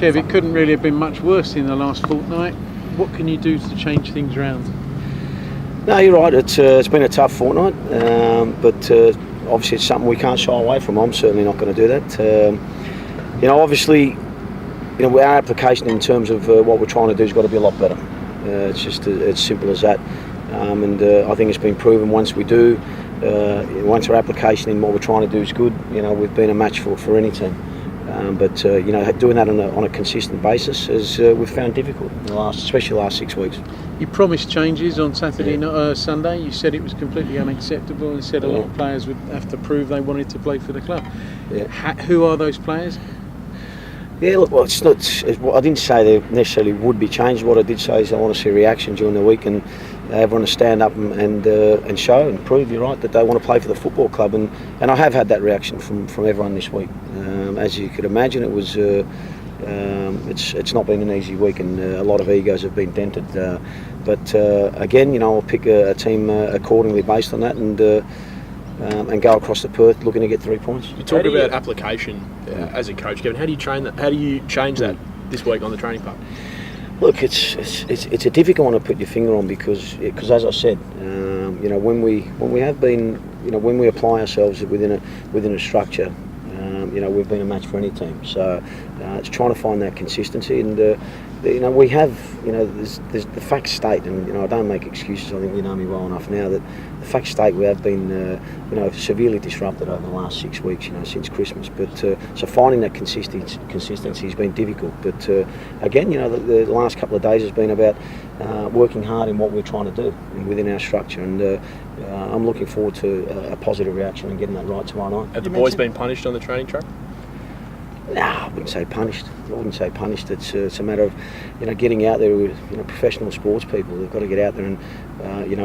Kev, it couldn't really have been much worse in the last fortnight. What can you do to change things around? No, you're right. It's been a tough fortnight, but obviously it's something we can't shy away from. I'm certainly not going to do that. Obviously, our application in terms of what we're trying to do has got to be a lot better. It's just as simple as that. And I think it's been proven once our application in what we're trying to do is good, we've been a match for any team. But doing that on a consistent basis we've found difficult especially the last 6 weeks. You promised changes on Sunday. You said it was completely unacceptable and said a lot of players would have to prove they wanted to play for the club. Yeah. Who are those players? Yeah, look, well, it's not. I didn't say there necessarily would be changes. What I did say is I want to see a reaction during the week and everyone to stand up and show and prove, you're right, that they want to play for the football club. And I have had that reaction from everyone this week. As you could imagine, it was. It's not been an easy week, and a lot of egos have been dented. But again, I'll pick a team accordingly based on that, and go across to Perth looking to get 3 points. You talk about application as a coach, Kevin. How do you train that? How do you change that this week on the training park? Look, it's a difficult one to put your finger on because as I said, when we apply ourselves within a structure, we've been a match for any team. So it's trying to find that consistency, and we have, there's the facts state, and I don't make excuses. I think you know me well enough now that the facts state we have been severely disrupted over the last 6 weeks, since Christmas. But so finding that consistency has been difficult. But again, the last couple of days has been about working hard in what we're trying to do within our structure, and I'm looking forward to a positive reaction and getting that right tomorrow night. Have the boys been punished on the training track? No, I wouldn't say punished. It's a matter of getting out there with professional sports people. They've got to get out there and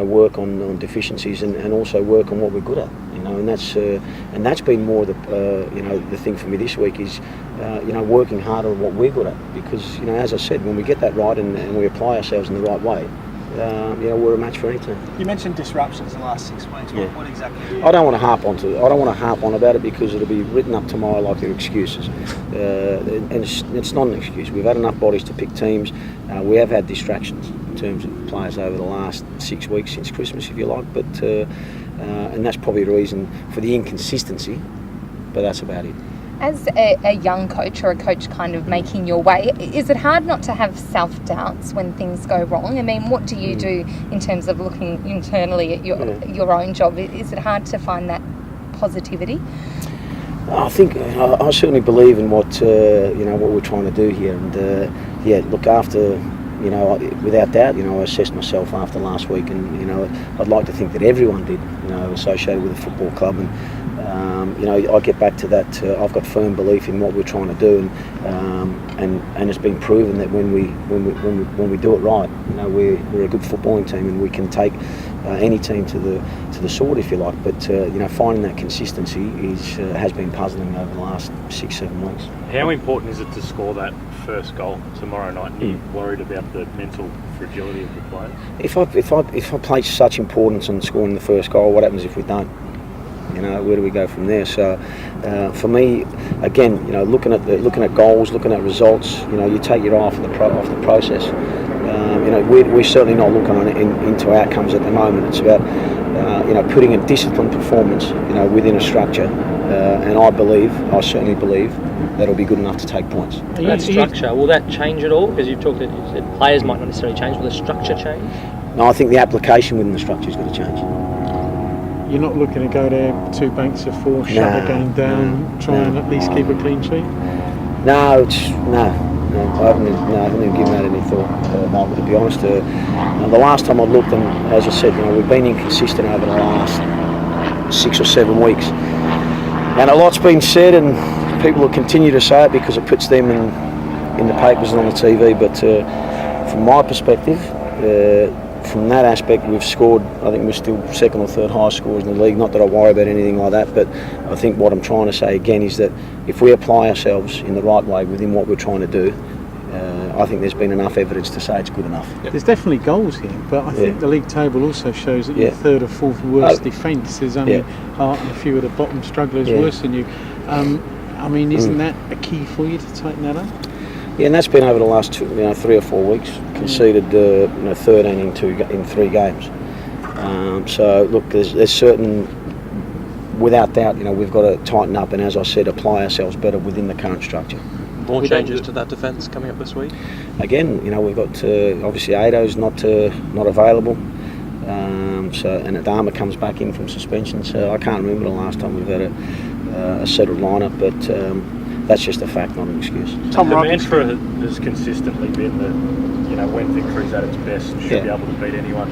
work on deficiencies and also work on what we're good at. And that's been more the thing for me this week is working harder on what we're good at, because as I said, when we get that right and we apply ourselves in the right way, we're a match for any team. You mentioned disruptions in the last 6 weeks. Yeah. What exactly? I don't want to harp on about it because it'll be written up tomorrow like they're excuses, and it's not an excuse. We've had enough bodies to pick teams. We have had distractions in terms of players over the last 6 weeks since Christmas, if you like. But and that's probably the reason for the inconsistency. But that's about it. As a young coach or a coach kind of making your way, is it hard not to have self-doubts when things go wrong? I mean, what do you do in terms of looking internally at your own job? Is it hard to find that positivity? I think I certainly believe in what we're trying to do here, and look, after without doubt, I assessed myself after last week, and I'd like to think that everyone did, associated with the football club, and I get back to that. I've got firm belief in what we're trying to do, and it's been proven that when we do it right, we're a good footballing team, and we can take any team to the sword, if you like. But finding that consistency has been puzzling over the last 6-7 weeks. How important is it to score that first goal tomorrow night? And you're worried about the mental fragility of the players? If I place such importance on scoring the first goal, what happens if we don't? Where do we go from there? So, for me, again, looking at goals, looking at results, you take your eye off the process. We're certainly not looking into outcomes at the moment. It's about putting a disciplined performance, within a structure, and I certainly believe that'll be good enough to take points. That structure, will that change at all? Because you said players might not necessarily change. Will the structure change? No, I think the application within the structure is going to change. You're not looking to go there 2 banks of 4, shut the game down, try and at least keep a clean sheet? No, I haven't even given that any thought, Malcolm, to be honest. The last time I looked, and as I said, we've been inconsistent over the last 6 or 7 weeks. And a lot's been said, and people will continue to say it because it puts them in the papers and on the TV. But from my perspective, from that aspect, we've scored. I think we're still second or third highest scorers in the league. Not that I worry about anything like that, but I think what I'm trying to say again is that if we apply ourselves in the right way within what we're trying to do, I think there's been enough evidence to say it's good enough. Yep. There's definitely goals here, but I think the league table also shows that you're third or fourth worst defence. There's only Hart and a few of the bottom strugglers worse than you. Isn't that a key for you to tighten that up? Yeah, and that's been over the last 3 or 4 weeks. Conceded 13 in 3 games. So look, there's certain, without doubt, we've got to tighten up and, as I said, apply ourselves better within the current structure. More changes to that defence coming up this week? Again, we've got obviously Ado's not available, and Adama comes back in from suspension. So I can't remember the last time we've had a settled lineup, but that's just a fact, not an excuse. Tom, the mantra has consistently been that when victory's at its best, should be able to beat anyone.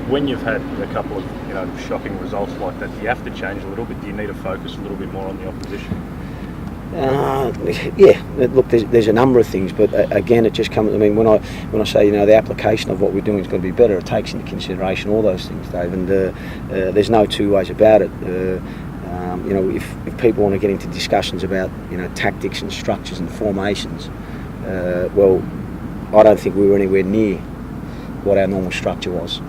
When you've had a couple of shocking results like that, do you have to change a little bit? Do you need to focus a little bit more on the opposition? Yeah, look, there's a number of things, but again, it just comes. I mean, when I say the application of what we're doing is going to be better, it takes into consideration all those things, Dave. And there's no two ways about it. If people want to get into discussions about tactics and structures and formations, well, I don't think we were anywhere near what our normal structure was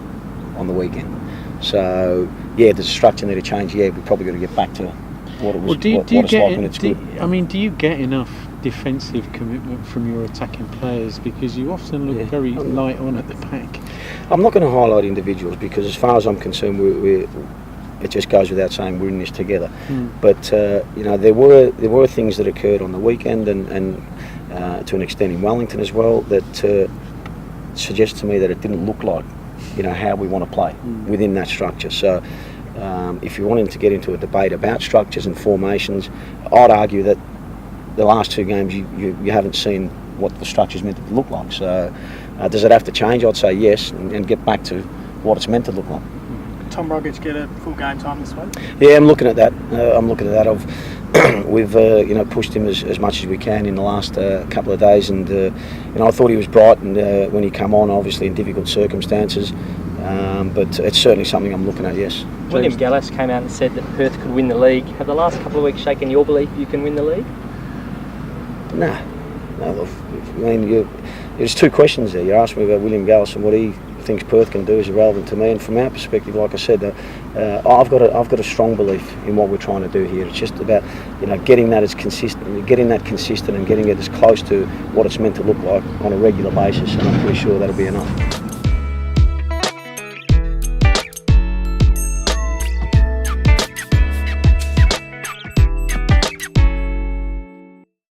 on the weekend. So yeah, does the structure need to change? Yeah, we've probably got to get back to what it was. Well, do you get enough defensive commitment from your attacking players? Because you often look very light on at the back. I'm not going to highlight individuals because, as far as I'm concerned, it just goes without saying we're in this together. But there were things that occurred on the weekend and to an extent in Wellington as well that suggests to me that it didn't look like how we want to play within that structure. So if you're wanting to get into a debate about structures and formations, I'd argue that the last 2 games you haven't seen what the structure's meant to look like. So does it have to change? I'd say yes, and get back to what it's meant to look like. Tom Rogic get a full game time this week? Yeah, I'm looking at that. We've pushed him as much as we can in the last couple of days, and I thought he was bright and when he came on, obviously in difficult circumstances. But it's certainly something I'm looking at. Yes. William Gallas came out and said that Perth could win the league. Have the last couple of weeks shaken your belief you can win the league? No. I mean, there's 2 questions there. You asked me about William Gallas and what he thinks Perth can do is irrelevant to me, and from our perspective, like I said, I've got a strong belief in what we're trying to do here. It's just about getting that consistent, and getting it as close to what it's meant to look like on a regular basis, and I'm pretty sure that'll be enough.